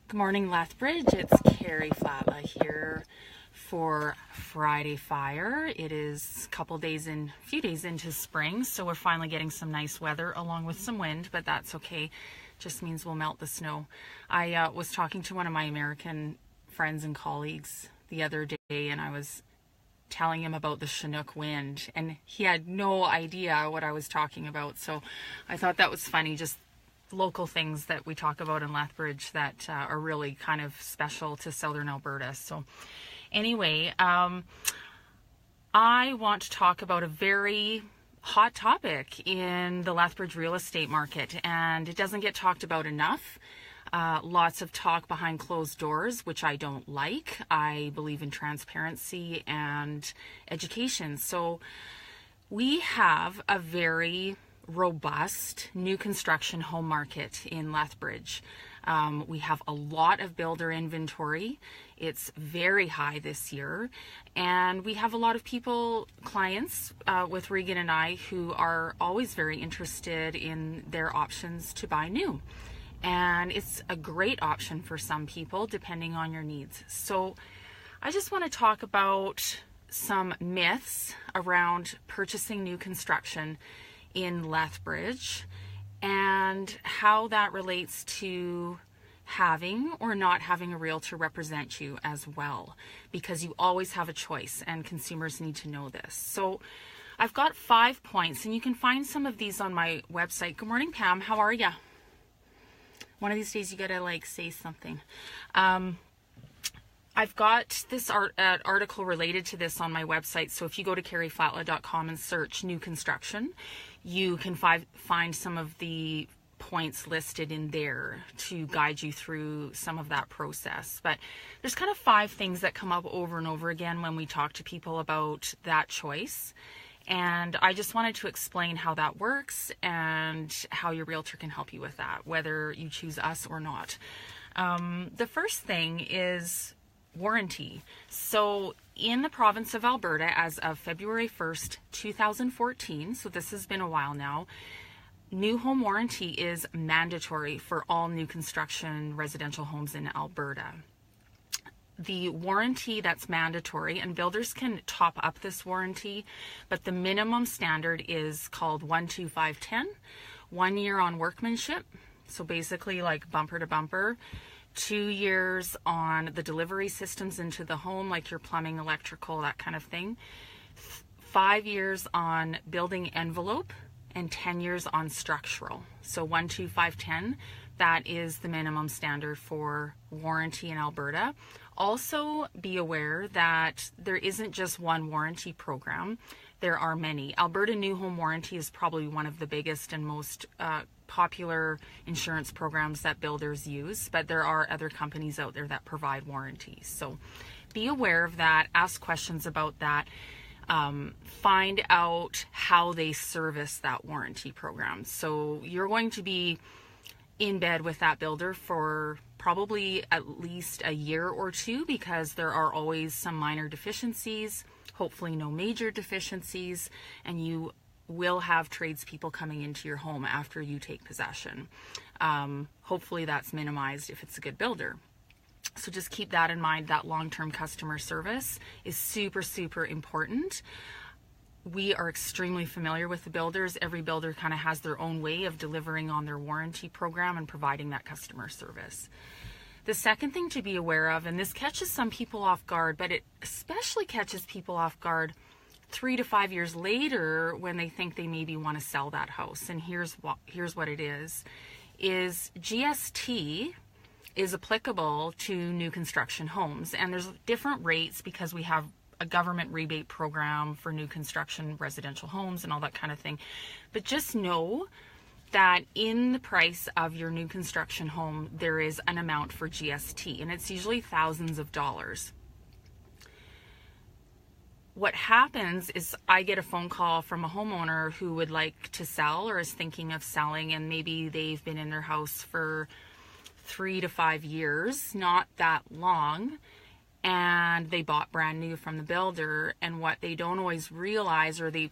Good morning, Lethbridge. It's Carrie Flatla here for Friday Fire. It is a few days into spring, so we're finally getting some nice weather along with some wind, but that's okay. Just means we'll melt the snow. I was talking to one of my American friends and colleagues the other day, and I was telling him about the Chinook wind, and he had no idea what I was talking about. So I thought that was funny, just local things that we talk about in Lethbridge that are really kind of special to Southern Alberta. So anyway, I want to talk about a very hot topic in the Lethbridge real estate market, and it doesn't get talked about enough. Lots of talk behind closed doors, which I don't like. I believe in transparency and education. So we have a very robust new construction home market in Lethbridge. We have a lot of builder inventory. It's very high this year, and we have a lot of clients with Regan and I who are always very interested in their options to buy new. And it's a great option for some people depending on your needs. So I just want to talk about some myths around purchasing new construction in Lethbridge and how that relates to having or not having a realtor represent you as well, because you always have a choice and consumers need to know this. So I've got 5 points, and you can find some of these on my website. Good morning, Pam. How are you? One of these days you gotta say something. I've got this article related to this on my website. So if you go to carrieflatla.com and search new construction, you can find some of the points listed in there to guide you through some of that process. But there's kind of 5 things that come up over and over again when we talk to people about that choice. And I just wanted to explain how that works and how your realtor can help you with that, whether you choose us or not. The first thing is warranty. So in the province of Alberta, as of February 1st, 2014, so this has been a while now, new home warranty is mandatory for all new construction residential homes in Alberta. The warranty that's mandatory, and builders can top up this warranty, but the minimum standard is called 12510, 1 year on workmanship, so basically like bumper to bumper, 2 years on the delivery systems into the home, like your plumbing, electrical, that kind of thing, 5 years on building envelope, and 10 years on structural. So 12510, that is the minimum standard for warranty in Alberta. Also be aware that there isn't just one warranty program. There are many. Alberta New Home Warranty is probably one of the biggest and most popular insurance programs that builders use, but there are other companies out there that provide warranties. So be aware of that, ask questions about that, find out how they service that warranty program. So you're going to be in bed with that builder for probably at least a year or two, because there are always some minor deficiencies, hopefully no major deficiencies, and you will have tradespeople coming into your home after you take possession. Hopefully that's minimized if it's a good builder. So just keep that in mind. That long-term customer service is super, super important. We are extremely familiar with the builders. Every builder kind of has their own way of delivering on their warranty program and providing that customer service. The second thing to be aware of, and this catches some people off guard, but it especially catches people off guard 3 to 5 years later when they think they maybe want to sell that house. And here's what it is GST is applicable to new construction homes. And there's different rates because we have a government rebate program for new construction residential homes and all that kind of thing. But just know that in the price of your new construction home, there is an amount for GST, and it's usually thousands of dollars. What happens is I get a phone call from a homeowner who would like to sell or is thinking of selling, and maybe they've been in their house for 3 to 5 years, not that long, and they bought brand new from the builder. And what they don't always realize, or they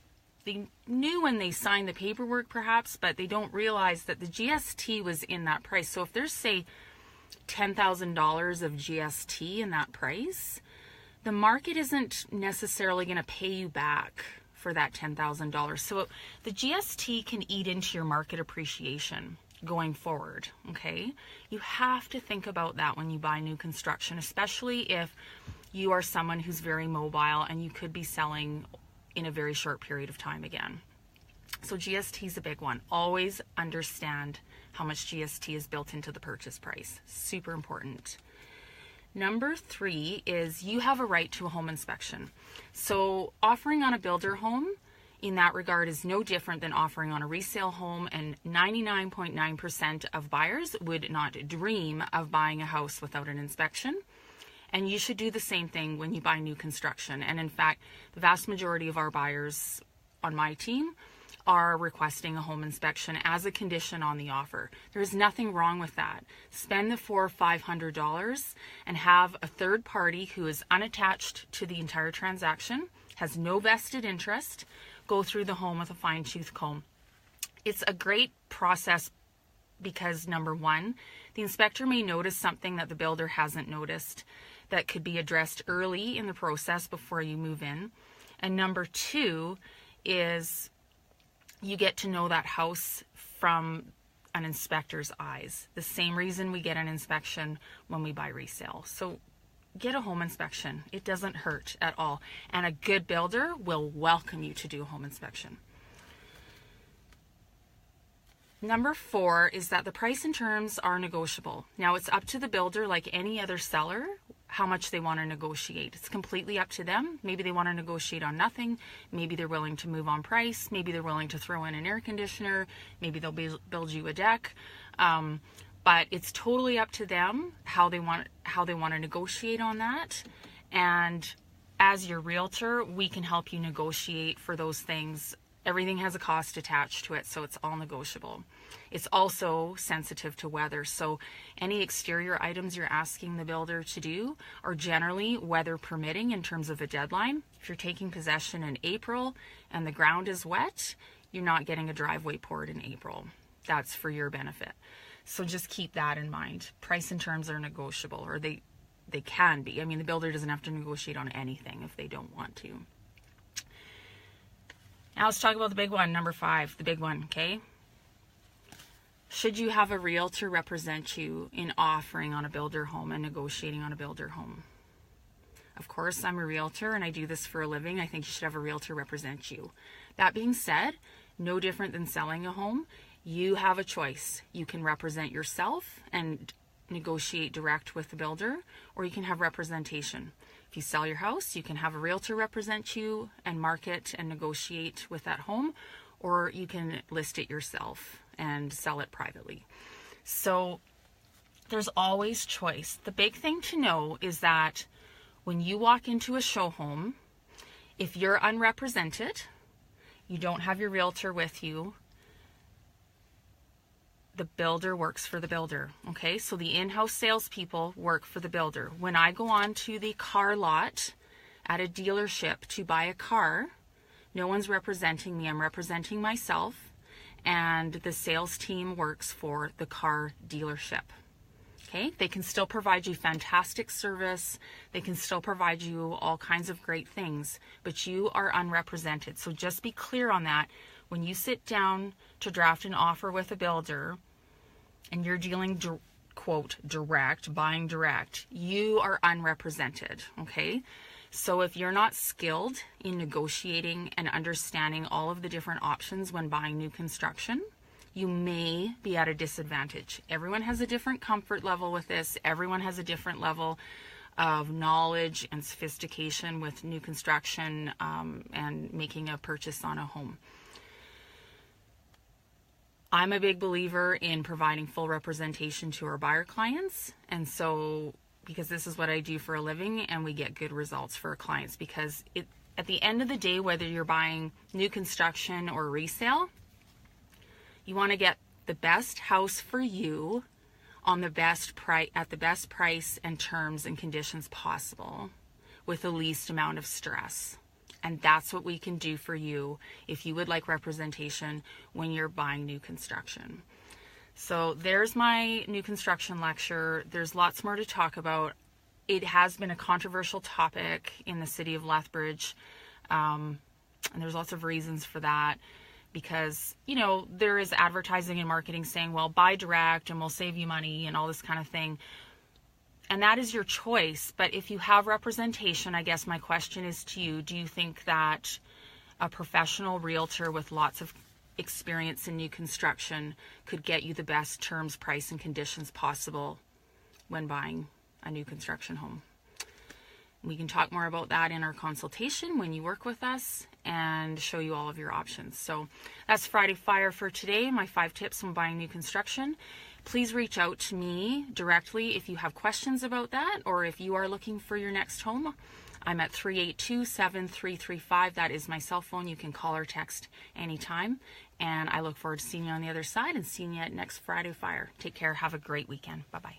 knew when they signed the paperwork perhaps, but they don't realize that the GST was in that price. So if there's, say, $10,000 of GST in that price, the market isn't necessarily going to pay you back for that $10,000. So the GST can eat into your market appreciation going forward, okay? You have to think about that when you buy new construction, especially if you are someone who's very mobile and you could be selling in a very short period of time again. So GST is a big one. Always understand how much GST is built into the purchase price. Super important. Number 3 is you have a right to a home inspection. So offering on a builder home in that regard is no different than offering on a resale home, and 99.9% of buyers would not dream of buying a house without an inspection. And you should do the same thing when you buy new construction. And in fact, the vast majority of our buyers on my team are requesting a home inspection as a condition on the offer. There's nothing wrong with that. Spend the $400 or $500 and have a third party who is unattached to the entire transaction, has no vested interest, go through the home with a fine-tooth comb. It's a great process because, number one, the inspector may notice something that the builder hasn't noticed that could be addressed early in the process before you move in. And number 2 is you get to know that house from an inspector's eyes. The same reason we get an inspection when we buy resale. So get a home inspection. It doesn't hurt at all. And a good builder will welcome you to do a home inspection. Number 4 is that the price and terms are negotiable. Now it's up to the builder, like any other seller, how much they want to negotiate. It's completely up to them. Maybe they want to negotiate on nothing. Maybe they're willing to move on price. Maybe they're willing to throw in an air conditioner. Maybe they'll build you a deck. But it's totally up to them how they want to negotiate on that. And as your realtor, we can help you negotiate for those things. Everything has a cost attached to it, so it's all negotiable. It's also sensitive to weather, so any exterior items you're asking the builder to do are generally weather permitting in terms of a deadline. If you're taking possession in April and the ground is wet, you're not getting a driveway poured in April. That's for your benefit. So just keep that in mind. Price and terms are negotiable, or they can be. I mean, the builder doesn't have to negotiate on anything if they don't want to. Now let's talk about the big one, number 5, the big one, okay? Should you have a realtor represent you in offering on a builder home and negotiating on a builder home? Of course, I'm a realtor and I do this for a living. I think you should have a realtor represent you. That being said, no different than selling a home, you have a choice. You can represent yourself and negotiate direct with the builder, or you can have representation. If you sell your house, you can have a realtor represent you and market and negotiate with that home, or you can list it yourself and sell it privately. So there's always choice. The big thing to know is that when you walk into a show home, if you're unrepresented, you don't have your realtor with you, the builder works for the builder, okay? So the in-house salespeople work for the builder. When I go on to the car lot at a dealership to buy a car, no one's representing me. I'm representing myself, and the sales team works for the car dealership, okay? They can still provide you fantastic service. They can still provide you all kinds of great things, but you are unrepresented. So just be clear on that. When you sit down to draft an offer with a builder and you're dealing, quote, direct, buying direct, you are unrepresented, okay? So if you're not skilled in negotiating and understanding all of the different options when buying new construction, you may be at a disadvantage. Everyone has a different comfort level with this. Everyone has a different level of knowledge and sophistication with new construction and making a purchase on a home. I'm a big believer in providing full representation to our buyer clients. And so, because this is what I do for a living, and we get good results for our clients, because at the end of the day, whether you're buying new construction or resale, you want to get the best house for you on the best price, at the best price and terms and conditions possible with the least amount of stress. And that's what we can do for you if you would like representation when you're buying new construction. So there's my new construction lecture. There's lots more to talk about. It has been a controversial topic in the city of Lethbridge, and there's lots of reasons for that, because, you know, there is advertising and marketing saying, well, buy direct and we'll save you money and all this kind of thing. And that is your choice. But if you have representation, I guess my question is to you, do you think that a professional realtor with lots of experience in new construction could get you the best terms, price, and conditions possible when buying a new construction home? We can talk more about that in our consultation when you work with us and show you all of your options. So that's Friday Fire for today, my 5 tips on buying new construction. Please reach out to me directly if you have questions about that, or if you are looking for your next home. I'm at 382-7335. That is my cell phone. You can call or text anytime. And I look forward to seeing you on the other side and seeing you at next Friday Fire. Take care. Have a great weekend. Bye-bye.